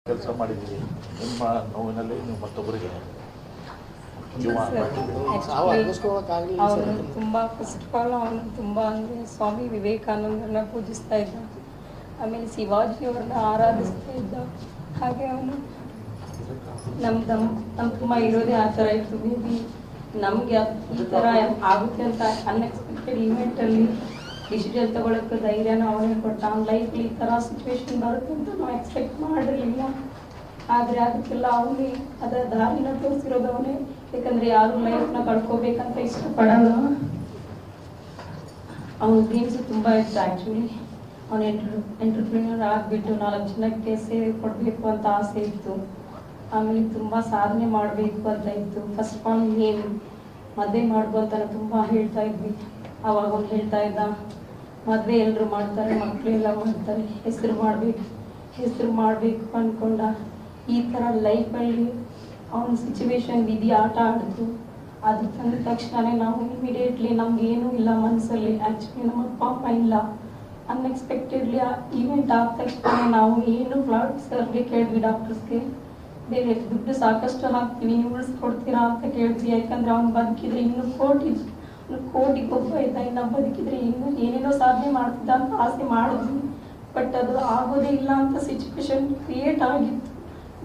ಕೆಲಸ ಮಾಡಿದ್ದೀವಿ. ನಿಮ್ಮ ನೋವಿನಲ್ಲಿ ನೀವು ಮತ್ತೊಬ್ಬರಿಗೆ ಅವನು ತುಂಬ ಫಸ್ಟ್ ಆಫ್ ಆಲ್ ಅವನು ತುಂಬ ಅಂದರೆ ಸ್ವಾಮಿ ವಿವೇಕಾನಂದರನ್ನ ಪೂಜಿಸ್ತಾ ಇದ್ದ. ಆಮೇಲೆ ಶಿವಾಜಿಯವ್ರನ್ನ ಆರಾಧಿಸ್ತಾ ಇದ್ದ. ಹಾಗೆ ಅವನು ನಮ್ಮ ತುಂಬ ಇರೋದೇ ಆ ಥರ ಇತ್ತು. ಮೇ ಬಿ ನಮಗೆ ಈ ಥರ ಆಗುತ್ತೆ ಅಂತ ಅನ್ಎಕ್ಸ್ಪೆಕ್ಟೆಡ್ ಈವೆಂಟಲ್ಲಿ ಡಿಸಿಷನ್ ತೊಗೊಳಕ್ಕೆ ಧೈರ್ಯನ ಅವನೇ ಕೊಟ್ಟ. ಅವ್ನ ಲೈಫಲ್ಲಿ ಈ ಥರ ಸಿಚುವೇಶನ್ ಬರುತ್ತೆ ಅಂತ ನಾವು ಎಕ್ಸ್ಪೆಕ್ಟ್ ಮಾಡಿರಲಿಲ್ಲ. ಆದರೆ ಅದಕ್ಕೆಲ್ಲ ಅವನಿಗೆ ಅದರ ದಾರಿನ ತೋರಿಸಿರೋದು ಅವನೇ. ಯಾಕಂದರೆ ಯಾರು ಲೈಫ್ನ ಕಳ್ಕೋಬೇಕಂತ ಇಷ್ಟಪಡಲ್ಲ. ಅವನ ಡ್ರೀಮ್ಸು ತುಂಬ ಇತ್ತು. ಆ್ಯಕ್ಚುಲಿ ಅವನು ಎಂಟ್ರಪ್ರಿನರ್ ಆಗಿಬಿಟ್ಟು 4 ಜನಕ್ಕೆ ಸೇವೆ ಕೊಡಬೇಕು ಅಂತ ಆಸೆ ಇತ್ತು. ಆಮೇಲೆ ತುಂಬ ಸಾಧನೆ ಮಾಡಬೇಕು ಅಂತ ಇತ್ತು. ಫಸ್ಟ್ ಆಫ್ ಆಲ್ ಏನು ಮದುವೆ ಮಾಡ್ಬೋ ಅಂತ ತುಂಬ ಹೇಳ್ತಾ ಇದ್ವಿ. ಆವಾಗ ಅವ್ನು ಹೇಳ್ತಾ ಇದ್ದ, ಮದುವೆ ಎಲ್ಲರೂ ಮಾಡ್ತಾರೆ, ಮಕ್ಕಳೆಲ್ಲ ಮಾಡ್ತಾರೆ, ಹೆಸರು ಮಾಡಬೇಕು ಅಂದ್ಕೊಂಡ. ಈ ಥರ ಲೈಫಲ್ಲಿ ಅವನ ಸಿಚುವೇಶನ್ ವಿಧಿ ಆಟ ಆಡಿತು. ಅದು ತಂದ ತಕ್ಷಣವೇ ನಾವು ಇಮಿಡಿಯೇಟ್ಲಿ ನಮಗೇನೂ ಇಲ್ಲ ಮನಸ್ಸಲ್ಲಿ. ಆ್ಯಕ್ಚುಲಿ ನಮ್ಮ ಅಪ್ಪ ಇಲ್ಲ. ಅನ್ಎಕ್ಸ್ಪೆಕ್ಟೆಡ್ಲಿ ಈವೆಂಟ್ ಆದ ತಕ್ಷಣ ನಾವು ಏನು ಸರ್ಗೆ ಕೇಳಿದ್ವಿ, ಡಾಕ್ಟರ್ಸ್ಗೆ, ಬೇರೆ ದುಡ್ಡು ಸಾಕಷ್ಟು ಹಾಕ್ತೀವಿ, ನೀವು ಉಳಿಸ್ಕೊಡ್ತೀರಾ ಅಂತ ಕೇಳಿದ್ವಿ. ಯಾಕಂದರೆ ಅವ್ನು ಬದುಕಿದ್ರೆ ಇನ್ನೂ ಕೋಟಿಗೆ ಒಬ್ಬ ಇದ್ದ, ಇನ್ನು ಬದುಕಿದ್ರೆ ಇನ್ನೂ ಏನೇನೋ ಸಾಧನೆ ಮಾಡ್ತಿದ್ದ ಅಂತ ಆಸೆ ಮಾಡಿದ್ವಿ. ಬಟ್ ಅದು ಆಗೋದೇ ಇಲ್ಲ ಅಂತ ಸಿಚುವೇಶನ್ ಕ್ರಿಯೇಟ್ ಆಗಿತ್ತು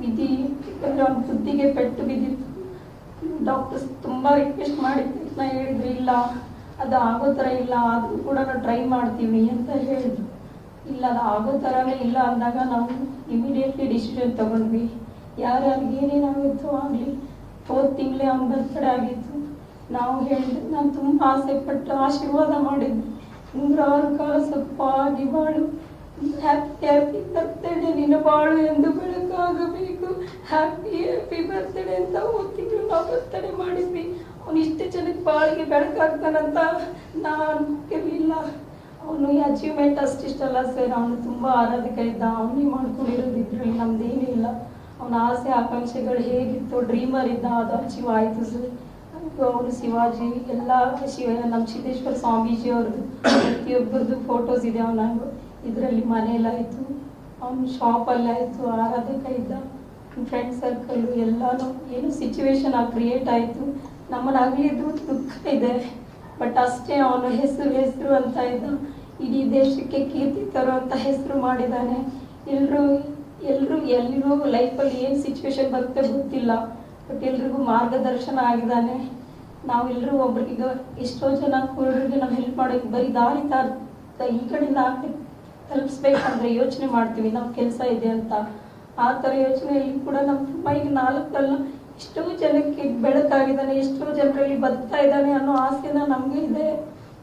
ವಿಧಿ. ಯಾಕಂದರೆ ಅವ್ನ ಬುದ್ಧಿಗೆ ಪೆಟ್ಟು ಬಿದ್ದಿತ್ತು. ಡಾಕ್ಟರ್ಸ್ ತುಂಬ ರಿಕ್ವೆಸ್ಟ್ ಮಾಡಿದ್ವಿ. ನಾನು ಹೇಳಿದ್ರು, ಇಲ್ಲ ಅದು ಆಗೋ ಥರ ಇಲ್ಲ, ಆದರೂ ಕೂಡ ನಾವು ಟ್ರೈ ಮಾಡ್ತೀವಿ ಅಂತ ಹೇಳಿದ್ರು. ಇಲ್ಲ ಅದು ಆಗೋ ಥರನೇ ಇಲ್ಲ ಅಂದಾಗ ನಾವು ಇಮಿಡಿಯೇಟ್ಲಿ ಡಿಸಿಷನ್ ತೊಗೊಂಡ್ವಿ. ಯಾರ್ಯಾರಿಗೆ ಏನೇನಾಗುತ್ತೋ ಆಗಲಿ. 4th ತಿಂಗಳೇ ಅವ್ನ ಬರ್ತಡೇ ಆಗಿತ್ತು. ನಾವು ಹೇಳಿದ್ವಿ, ನಾನು ತುಂಬ ಆಸೆ ಪಟ್ಟು ಆಶೀರ್ವಾದ ಮಾಡಿದ್ವಿ, 106 ಕಾಲ ಸೊಪ್ಪಾಗಿ ಬಾಳು, ಹ್ಯಾಪಿ ಬರ್ತಡೇ, ನಿನ್ನ ಬಾಳು ಎಂದು ಬೆಳಕಾಗಬೇಕು, ಹ್ಯಾಪಿ ಬರ್ತಡೇ ಅಂತ 1 ತಿಂಗಳು ನಾವು ಬರ್ತಡೇ ಮಾಡಿದ್ವಿ. ಅವನು ಇಷ್ಟು ಜನಕ್ಕೆ ಬಾಳಿಗೆ ಬೆಳಕಾಗ್ತಾನಂತ ನಾನು ಇರಲಿಲ್ಲ. ಅವನು ಈ ಅಚೀವ್ಮೆಂಟ್ ಅಷ್ಟಿಷ್ಟಲ್ಲ ಸರ್. ಅವನು ತುಂಬ ಆರಾಧಕ ಇದ್ದ. ಅವನೇ ಮಾಡ್ಕೊಂಡಿರೋದು ಇದರಲ್ಲಿ ನಮ್ದೇನೂ ಇಲ್ಲ. ಅವನ ಆಸೆ ಆಕಾಂಕ್ಷೆಗಳು ಹೇಗಿತ್ತು, ಡ್ರೀಮರ್ ಇದ್ದ, ಅದು ಅಚೀವ್ ಆಯಿತು ಸರ್. ಅವನು ಶಿವಾಜಿ ಎಲ್ಲ ನಮ್ಮ ಸಿದ್ದೇಶ್ವರ ಸ್ವಾಮೀಜಿ ಅವ್ರದ್ದು ಪ್ರತಿಯೊಬ್ಬರದ್ದು ಫೋಟೋಸ್ ಇದೆ. ಅವನ ಇದರಲ್ಲಿ ಮನೆಯಲ್ಲಾಯಿತು, ಅವನ ಶಾಪಲ್ಲಾಯಿತು, ಆರಾಧಕ ಇದ್ದ. ಫ್ರೆಂಡ್ ಸರ್ಕಲ್ಲು ಎಲ್ಲನೂ ಏನು ಸಿಚುವೇಶನ್ ಕ್ರಿಯೇಟ್ ಆಯಿತು. ನಮ್ಮನ್ನು ಅಗಲಿದ್ದು ದುಃಖ ಇದೆ. ಬಟ್ ಅಷ್ಟೇ ಅವನು ಹೆಸರು ಅಂತ ಇದ್ದ. ಇಡೀ ದೇಶಕ್ಕೆ ಕೀರ್ತಿ ತರುವಂಥ ಹೆಸರು ಮಾಡಿದ್ದಾನೆ. ಎಲ್ರಿಗೂ ಲೈಫಲ್ಲಿ ಏನು ಸಿಚುವೇಶನ್ ಬರುತ್ತೆ ಗೊತ್ತಿಲ್ಲ, ಬಟ್ ಎಲ್ರಿಗೂ ಮಾರ್ಗದರ್ಶನ ಆಗಿದ್ದಾನೆ. ನಾವೆಲ್ಲರೂ ಒಬ್ರಿಗೆ ಎಷ್ಟೋ ಜನ ಕುರುಡರಿಗೆ ನಾವು ಹೆಲ್ಪ್ ಮಾಡೋಕ್ಕೆ ಬರೀ ದಾರಿ ಈ ಕಡೆಯಿಂದ ಆ ಕಡೆ ತಲುಪಿಸ್ಬೇಕಂದ್ರೆ ಯೋಚನೆ ಮಾಡ್ತೀವಿ ನಾವು ಕೆಲಸ ಇದೆ ಅಂತ. ಆ ಥರ ಯೋಚನೆಯಲ್ಲಿ ಕೂಡ ನಮ್ಮ ತುಂಬ ಈಗ 4 ಎಷ್ಟೋ ಜನಕ್ಕೆ ಬೆಳಕಾಗಿದ್ದಾನೆ, ಎಷ್ಟೋ ಜನರಲ್ಲಿ ಬದುಕ್ತಾ ಇದ್ದಾನೆ ಅನ್ನೋ ಆಸೆನ ನಮಗೆ ಇದೆ.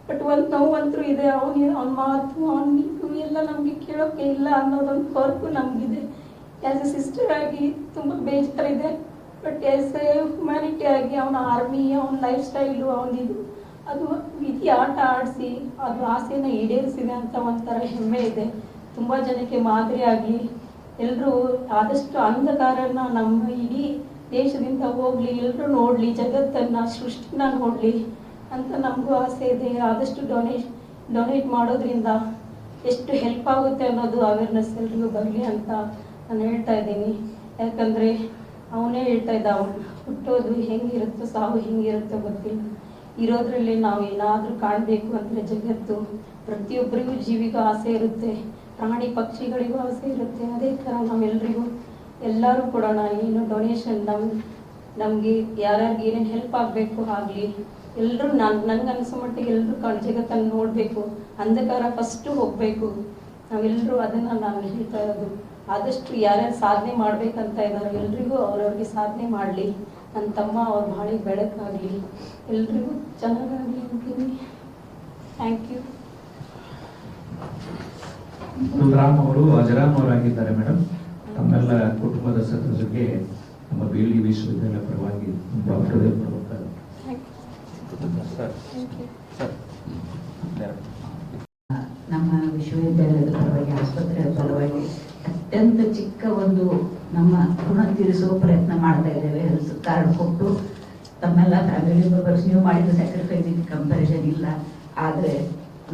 ಬಟ್ ಒಂದು ನೋವಂತರೂ ಇದೆ. ಅವನ ಮಾತು, ಅವನ ಇದು ಎಲ್ಲ ನಮಗೆ ಕೇಳೋಕ್ಕೆ ಇಲ್ಲ ಅನ್ನೋದೊಂದು ಕೊರಗು ನಮಗಿದೆ. ಆ್ಯಸ್ ಎ ಸಿಸ್ಟರ್ ಆಗಿ ತುಂಬ ಬೇಜಾರಿದೆ. ಬಟ್ ಆ್ಯಸ್ ಎ ಹ್ಯುಮ್ಯಾನಿಟಿ ಆಗಿ ಅವನ ಆರ್ಮಿ, ಅವನ ಲೈಫ್ ಸ್ಟೈಲು, ಅವನಿದು ಅದು ವಿಧಿ ಆಟ ಆಡಿಸಿ ಅದು ಆಸೆನ ಈಡೇರಿಸಿದೆ ಅಂತ ಒಂಥರ ಹೆಮ್ಮೆ ಇದೆ. ತುಂಬ ಜನಕ್ಕೆ ಮಾದರಿ ಆಗಲಿ, ಎಲ್ಲರೂ ಆದಷ್ಟು ಅಂಧಕಾರನ ನಮ್ಮ ಇಡೀ ದೇಶದಿಂದ ಹೋಗಲಿ, ಎಲ್ಲರೂ ನೋಡಲಿ, ಜಗತ್ತನ್ನು ಸೃಷ್ಟಿನ ನೋಡಲಿ ಅಂತ ನಮಗೂ ಆಸೆ ಇದೆ. ಆದಷ್ಟು ಡೊನೇಟ್ ಮಾಡೋದ್ರಿಂದ ಎಷ್ಟು ಹೆಲ್ಪ್ ಆಗುತ್ತೆ ಅನ್ನೋದು ಅವೇರ್ನೆಸ್ ಎಲ್ರಿಗೂ ಬರಲಿ ಅಂತ ನಾನು ಹೇಳ್ತಾ ಇದ್ದೀನಿ. ಯಾಕಂದರೆ ಅವನೇ ಹೇಳ್ತಾ ಇದ್ದ, ಅವನು ಹುಟ್ಟೋದು ಹೆಂಗಿರುತ್ತೋ ಸಾವು ಹೆಂಗಿರುತ್ತೋ ಗೊತ್ತಿಲ್ಲ. ಇರೋದ್ರಲ್ಲಿ ನಾವು ಏನಾದರೂ ಕಾಣಬೇಕು ಅಂದರೆ ಜಗತ್ತು ಪ್ರತಿಯೊಬ್ಬರಿಗೂ ಜೀವಿಗೂ ಆಸೆ ಇರುತ್ತೆ, ಪ್ರಾಣಿ ಪಕ್ಷಿಗಳಿಗೂ ಆಸೆ ಇರುತ್ತೆ. ಅದೇ ಥರ ನಾವೆಲ್ಲರಿಗೂ ಎಲ್ಲರೂ ಕೊಡೋಣ. ಏನು ಡೊನೇಷನ್ ನಮಗೆ ಯಾರ್ಯಾರಿಗೆ ಏನೇನು ಹೆಲ್ಪ್ ಆಗಬೇಕು ಆಗಲಿ. ಎಲ್ಲರೂ ನನಗೆ ಅನಿಸೋ ಮಟ್ಟಿಗೆ ಎಲ್ಲರೂ ಜಗತ್ತನ್ನು ನೋಡಬೇಕು, ಅಂಧಕಾರ ಫಸ್ಟು ಹೋಗಬೇಕು. ನಾವೆಲ್ಲರೂ ಅದನ್ನು ನಾನು ಹೇಳ್ತಾ ಇರೋದು. ಆದಷ್ಟು ಯಾರ್ಯಾರು ಸಾಧನೆ ಮಾಡಬೇಕಂತ ಇದ್ದಾರೆ ಎಲ್ರಿಗೂ ಅವ್ರವ್ರಿಗೆ ಸಾಧನೆ ಮಾಡಲಿ. ನನ್ನ ತಮ್ಮ ಅವ್ರ ಬಾಳಿಗೆ ಬೆಳಕಾಗಲಿ, ಎಲ್ರಿಗೂ ಚೆನ್ನಾಗಾಗಲಿ ಅಂತೀನಿ. Thank you. ರಾಮ್ ಅವರು ಅಜರಾಮ್ ಅವರಾಗಿದ್ದಾರೆ ಮೇಡಮ್. ತಮ್ಮೆಲ್ಲ ಕುಟುಂಬದ ಸದಸ್ಯರಿಗೆ ನಮ್ಮ ಬೇಲಿ ವಿಶ್ವವಿದ್ಯಾಲಯ ಪರವಾಗಿ ತುಂಬ ಹೃದಯಪೂರ್ವಕ ನಮ್ಮ ವಿಶ್ವವಿದ್ಯಾಲಯದ ಪರವಾಗಿ, ಆಸ್ಪತ್ರೆಯ ಪರವಾಗಿ ಅತ್ಯಂತ ಚಿಕ್ಕ ಒಂದು ನಮ್ಮ ಋಣ ತೀರಿಸುವ ಪ್ರಯತ್ನ ಮಾಡ್ತಾ ಇದ್ದೇವೆ. ಹೆಲ್ತ್ ಕಾರ್ಡ್ ಕೊಟ್ಟು ತಮ್ಮೆಲ್ಲ ಫ್ಯಾಮಿಲಿ ಮೆಂಬರ್ಸ್ ನೀವು ಮಾಡಿದ ಸ್ಯಾಕ್ರಿಫೈಸಿಗೆ ಕಂಪ್ಯಾರಿಸನ್ ಇಲ್ಲ. ಆದರೆ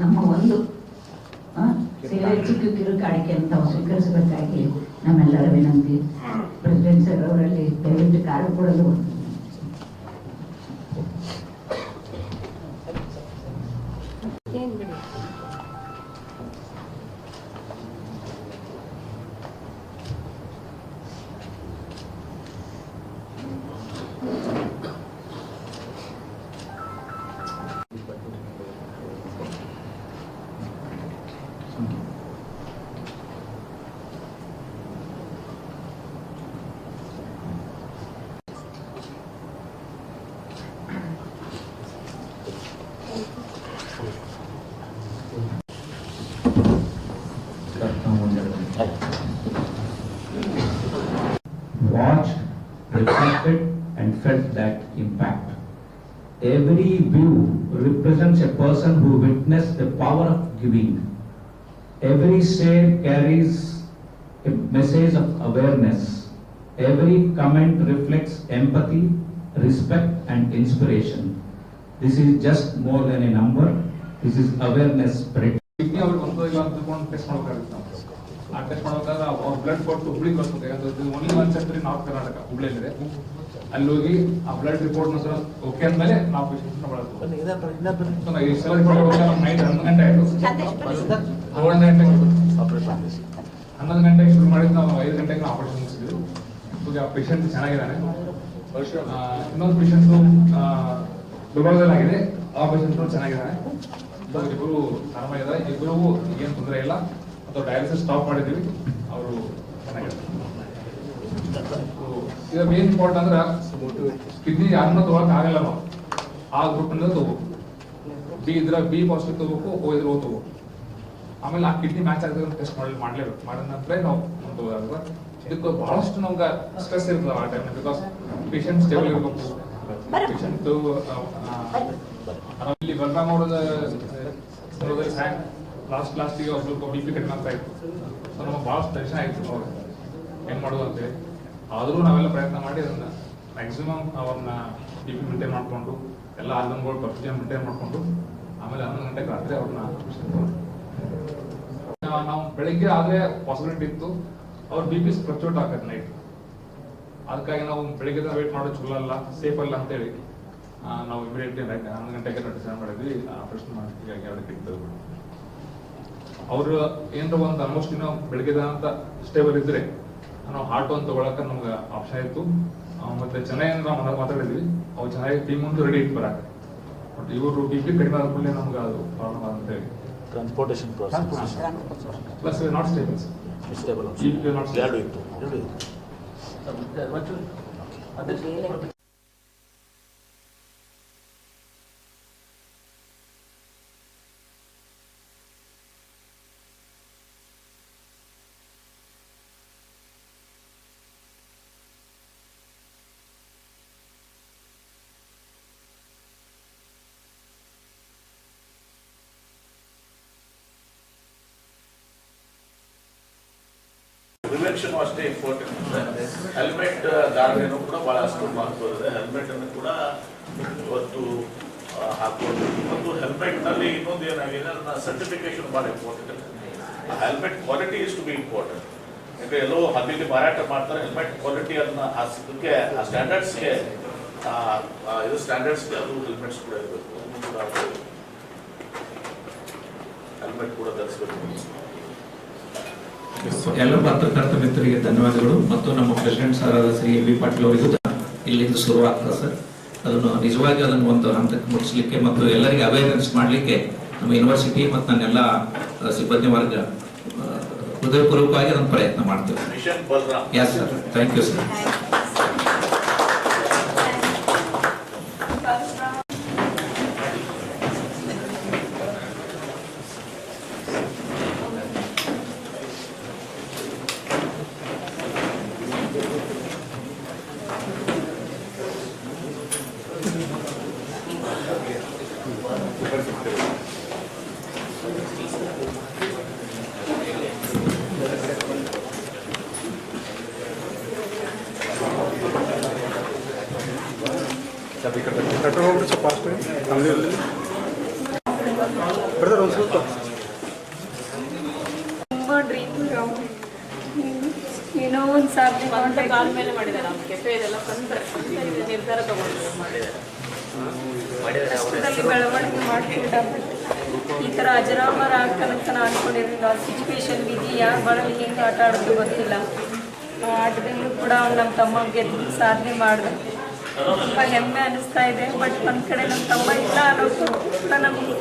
ನಮ್ಮ ಒಂದು ಸೇವೆ ಚಿಕ್ಕ ಕಿರು ಕಾಣಿಕೆ ಅಂತ ಸ್ವೀಕರಿಸಬೇಕಾಗಿ ನಮ್ಮೆಲ್ಲರ ವಿನಂತಿ. ಪ್ರೆಸಿಡೆಂಟ್ ಸರ್ ಅವರಲ್ಲಿ ದಯವಿಟ್ಟು ಕಾರ್ಡ್ ಕೊಡಲು watched, reflected, and felt that impact. Every view represents a person who witnessed the power of giving. Every share carries a message of awareness. Every comment reflects empathy, respect, and inspiration. This is just more than a number. This is awareness spread. Kidney ಅವ್ರಿಗೆ ಒಂದು ಇಲ್ಲ ಅಂತ ತಿಳ್ಕೊಂಡು test ಮಾಡ್ಬೇಕಾಗುತ್ತೆ ನಾವು. ಆ test ಮಾಡ್ಬೇಕಾದ್ರೆ ಅವ್ರು ಬ್ಲಡ್ ಕೊಟ್ಟು ಹುಬ್ಳಿಗೆ ಕಳ್ಸ್ಬೇಕು. ಯಾಕಂದ್ರೆ only one centre in north Karnataka, ಹುಬ್ಳಿಯಲ್ಲಿದೆ. ಅಲ್ಲಿ ಹೋಗಿ ಆ ಬ್ಲಡ್ ರಿಪೋರ್ಟ್ ಓಕೆ ಅಂದ್ಮೇಲೆ ನಾವು ಪೇಷಂಟ್ನ ಬಳಸ್ತೀವಿ. ಈ ಸಲ ರಿಪೋರ್ಟ್ ನಮ್ಮ ನೈಟ್ 11 ಗಂಟೆ ಆಯಿತು. 11 ಗಂಟೆಗೆ ಶುರು ಮಾಡಿದ್ದು ನಾವು 5 ಗಂಟೆಗೆ ಆಪರೇಷನ್ ಮುಗಿಸಿದ್ವಿ. ಇವಾಗ ಆ ಪೇಷಂಟ್ ಚೆನ್ನಾಗಿದ್ದಾನೆ. ಇನ್ನೊಂದು ಪೇಷಂಟು ದುರ್ಬಲದಲ್ಲಾಗಿದೆ, ಆ ಪೇಷಂಟು ಚೆನ್ನಾಗಿದ್ದಾನೆ. ಇಬ್ಬರು ಆರಾಮಾಗಿದೆ, ಇಬ್ಬರಿಗೂ ಏನು ತೊಂದರೆ ಇಲ್ಲ. ಅಥವಾ ಡಯಾಲಿಸಿಸ್ ಸ್ಟಾಪ್ ಮಾಡಿದ್ದೀವಿ, ಅವರು ಚೆನ್ನಾಗಿದ್ದಾರೆ. ಈಗ ಮೇನ್ ಇಂಪಾರ್ಟೆಂಟ್ ಅಂದ್ರೆ ಕಿಡ್ನಿ ಯಾರನ್ನ ತಗೋಕ್ ಆಗಲ್ಲ ನಾವು, ಆ ಗ್ರೂಪ್ ಇಂದ ತಗೋ. ಬಿ ಇದ್ರೆ ಬಿ ಪಾಸಿಟಿವ್ ತಗೋಬೇಕು, ಓ ಇದ್ರೆ ಓ ತಗೋ. ಆಮೇಲೆ ಆ ಕಿಡ್ನಿ ಮ್ಯಾಚ್ ಆಗ್ತದೆ ಟೆಸ್ಟ್ ಮಾಡ್ಲೇಬೇಕು. ಮಾಡಿದ ನಂತರ ನಾವು ತಗೋದಾಗ ಇದಕ್ಕೆ ಬಹಳಷ್ಟು ನಮ್ಗೆ ಸ್ಟ್ರೆಸ್ ಇರ್ತದೆ ಆ ಟೈಮ್. ಬಿಕಾಸ್ ಪೇಷಂಟ್ ಸ್ಟೇಬಲ್ ಇರಬೇಕು. ಪೇಷಂಟ್ ಇಲ್ಲಿ ಬೆಳಗಾಂ ಅವ್ರದ ಲಾಸ್ಟಿಗೆ ಒಂದು ಸ್ವಲ್ಪ ಬಿ ಪಿ ಕಡಿಮೆ ಆಗ್ತಾ ಇತ್ತು. ಸೊ ನಮಗೆ ಭಾಳಷ್ಟು ಟೆನ್ಷನ್ ಆಯಿತು ಅವಾಗ ಏನು ಮಾಡೋದು ಅಂತೇಳಿ. ಆದರೂ ನಾವೆಲ್ಲ ಪ್ರಯತ್ನ ಮಾಡಿ ಅದನ್ನು ಮ್ಯಾಕ್ಸಿಮಮ್ ಅವ್ರನ್ನ ಬಿ ಪಿ ಮೇಂಟೈನ್ ಮಾಡಿಕೊಂಡು ಎಲ್ಲ ಆರ್ಗನ್ಗಳು ಪರ್ಫೆಕ್ಟ್ ಮೇಂಟೈನ್ ಮಾಡಿಕೊಂಡು ಆಮೇಲೆ 11 ಗಂಟೆಗೆ ರಾತ್ರಿ ಅವ್ರನ್ನ ನಾವು ಬೆಳಿಗ್ಗೆ ಆದರೆ ಪಾಸಿಬಿಲಿಟಿ ಇತ್ತು ಅವ್ರ ಬಿ ಪಿ ಫ್ಲಕ್ಚುಯೇಟ್ ಆಗ್ತದೆ ನೈಟ್. ಅದಕ್ಕಾಗಿ ನಾವು ಬೆಳಿಗ್ಗೆ ವೇಟ್ ಮಾಡೋದು ಚಲೋ ಅಲ್ಲ, ಸೇಫ್ ಅಲ್ಲ ಅಂತೇಳಿ ನಾವು ಇಮಿಡಿಯೇಟ್ಲಿ 11 ಗಂಟೆಗೆ ಡಿಸೈಡ್ ಮಾಡಿದ್ವಿ. ಆಪರೇಷನ್ ಮಾಡೋದಕ್ಕಾಗಿ ಅದಕ್ಕೆ ಇದ್ದವು. ಅವರು ಏನಾರ ಒಂದು ಆಲ್ಮೋಸ್ಟ್ ಇನ್ನೂ ಬೆಳಗ್ಗೆ ಅಂತ ಸ್ಟೇಬಲ್ ಇದ್ರೆ ನಾವು ಹಾರ್ಟ್ ಒಂದು ತಗೊಳಕ ನಮ್ಗೆ ಆಪ್ಷನ್ ಇತ್ತು. ಮತ್ತೆ ಚೆನ್ನೈ ನಾವು ಮಾತಾಡಿದ್ವಿ, ಅವ್ರು ಚೆನ್ನಾಗಿ ಟೀಮ್ ಮುಂದೆ ರೆಡಿ ಇತ್ತು ಬರಕ್ಕೆ. ಬಟ್ ಇವರು ಬಿ ಪಿ ಕಡಿಮೆ ಆದ ಕೂಡಲೇ ನಮ್ಗೆ ಅದು ಪ್ರಾಬ್ಲಮ್ ಅಂತೇಳಿ ಟ್ರಾನ್ಸ್ಪೋರ್ಟೇಷನ್ ಪ್ಲಸ್ ನಾಟ್ ಸ್ಟೇಬಲ್ ಎರಡು ಇತ್ತು. ಪ್ರಿವೆನ್ಷನ್ ಅಷ್ಟೇ ಇಂಪಾರ್ಟೆಂಟ್. ಹೆಲ್ಮೆಟ್ ಧಾರಣೆನೂ ಕೂಡ ಬಹಳಷ್ಟು ಮಹತ್ವ ಇದೆ. ಹೆಲ್ಮೆಟ್ ಅನ್ನು ಕೂಡ ಇವತ್ತು ಹಾಕೊಂಡು ಒಂದು ಹೆಲ್ಮೆಟ್ ನಲ್ಲಿ ಇನ್ನೊಂದು ಏನಾಗಿದೆ, ಅದನ್ನ ಸರ್ಟಿಫಿಕೇಶನ್ ಬಹಳ important. Helmet quality is to be important. ಯಾಕಂದ್ರೆ ಎಲ್ಲೋ ಹಳ್ಳಿಲಿ ಮಾರಾಟ ಮಾಡ್ತಾರೆ, ಹೆಲ್ಮೆಟ್ ಕ್ವಾಲಿಟಿ ಅದನ್ನ ಅದಕ್ಕೆ ಆ ಸ್ಟ್ಯಾಂಡರ್ಡ್ಸ್ಗೆ ಇದು ಸ್ಟ್ಯಾಂಡರ್ಡ್ಸ್ಗೆ ಅದು ಹೆಲ್ಮೆಟ್ಸ್ ಕೂಡ ಇರಬೇಕು. ಹೆಲ್ಮೆಟ್ ಕೂಡ ಧರಿಸಬೇಕು. ಎಲ್ಲ ಪತ್ರಕರ್ತ ಮಿತ್ರರಿಗೆ ಧನ್ಯವಾದಗಳು ಮತ್ತು ನಮ್ಮ ಪ್ರೆಸಿಡೆಂಟ್ ಸರ್ ಆದ ಶ್ರೀ ವಿ ಪಾಟೀಲ್ ಅವರಿಗೂ ಇಲ್ಲಿಂದ ಶುರುವಾಗ್ತದೆ ಸರ್. ಅದನ್ನು ನಿಜವಾಗಿ ಅದನ್ನು ಒಂದು ಹಂತಕ್ಕೆ ಮುಟ್ಟಿಸಲಿಕ್ಕೆ ಮತ್ತು ಎಲ್ಲರಿಗೆ ಅವೇರ್ನೆಸ್ ಮಾಡಲಿಕ್ಕೆ ನಮ್ಮ ಯೂನಿವರ್ಸಿಟಿ ಮತ್ತು ನನ್ನೆಲ್ಲ ಸಿಬ್ಬಂದಿ ವರ್ಗ ಹೃದಯಪೂರ್ವಕವಾಗಿ ಅದನ್ನು ಪ್ರಯತ್ನ ಮಾಡ್ತೇವೆ. Yes sir, thank you sir. Petrol ಹೋಗ್ಬಿಟ್ಟು ಸ್ವಲ್ಪ ಫಾಸ್ಟ್ ಅಂಗಡಿಯಲ್ಲಿ ಬರ್ತಾರೆ ಒಂದು ಸ್ವಲ್ಪ ತುಂಬ ಡ್ರೀಮ್ ಸ್ವಂತ ಕಾಲ ಮೇಲೆ ಮಾಡಿದ್ದಾರೆ. ಅವ್ನು ಕೆಫೆ ಇದೆಲ್ಲ ಸ್ವಂತ ನಿರ್ಧಾರ ತಗೊಂಡು ಮಾಡಿದ್ದಾರೆ. ಕಷ್ಟದಲ್ಲಿ ಬೆಳವಣಿಗೆ ಮಾಡ್ಕೊಂಡ ಈ ಥರ ಅಜರಾಮರ ಆಗ್ತಾನಂತ ನಾನು ಅನ್ಕೊಂಡಿರಲಿಲ್ಲ. ಆ ಸಿಚುವೇಶನ್ ವಿಧಿ ಯಾರು ಬಳಲಿ ಹೆಂಗೆ ಆಟ ಆಡೋದು ಗೊತ್ತಿಲ್ಲ. ಆ ಆಟದಲ್ಲೂ ಕೂಡ ಅವ್ನು ನಮ್ಮ ತಮ್ಮ ಗೆದ್ದು ಸಾಧನೆ ಮಾಡಿದೆ. ತುಂಬ ಹೆಮ್ಮೆ ಅನ್ನಿಸ್ತಾ ಇದೆ. ಬಟ್ ಒಂದು ಕಡೆ ನಮ್ಮ ತಮ್ಮ ಇಲ್ಲ ಅನ್ನೋದು ಕೂಡ ನಮ್ಗೆ